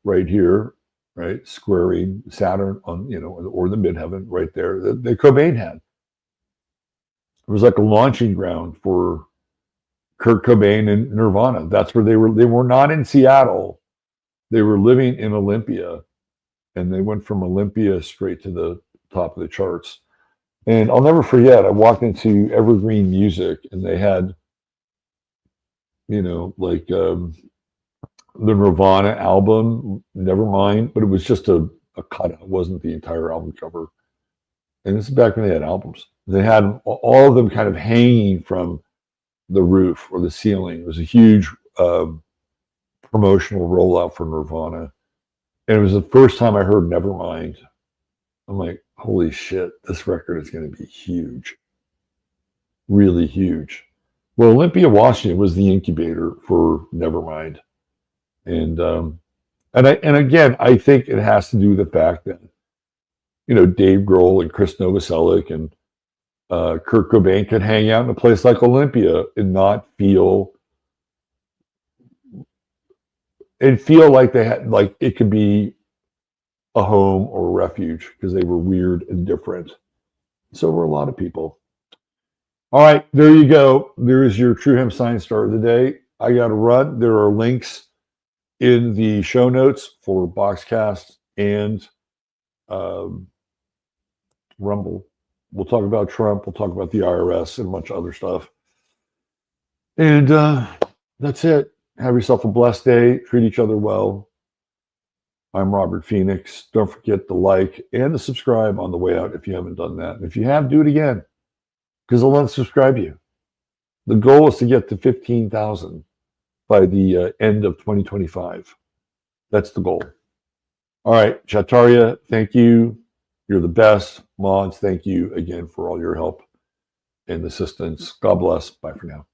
[SPEAKER 1] right here, right? Squaring Saturn on, or the midheaven right there that Cobain had. It was like a launching ground for Kurt Cobain and Nirvana. That's where they were. They were not in Seattle. They were living in Olympia, and they went from Olympia straight to the top of the charts. And I'll never forget, I walked into Evergreen Music, and they had, like the Nirvana album, Nevermind, but it was just a cutout. It wasn't the entire album cover. And this is back when they had albums. They had all of them kind of hanging from the roof or the ceiling. It was a huge promotional rollout for Nirvana. And it was the first time I heard Nevermind. I'm like, holy shit, this record is going to be huge. Really huge. Well, Olympia, Washington was the incubator for Nevermind. And again, I think it has to do with the fact that, Dave Grohl and Chris Novoselic and Kurt Cobain could hang out in a place like Olympia and feel like they had, like it could be a home or a refuge because they were weird and different. So were a lot of people. All right, there you go. There is your True Hemp Science start of the day. I got to run. There are links in the show notes for Boxcast and Rumble. We'll talk about Trump. We'll talk about the IRS and a bunch of other stuff. And that's it. Have yourself a blessed day. Treat each other well. I'm Robert Phoenix. Don't forget to like and to subscribe on the way out if you haven't done that. And if you have, do it again because I'll unsubscribe you. The goal is to get to 15,000 by the end of 2025. That's the goal. All right, Chatarya, thank you. You're the best. Mods, thank you again for all your help and assistance. God bless. Bye for now.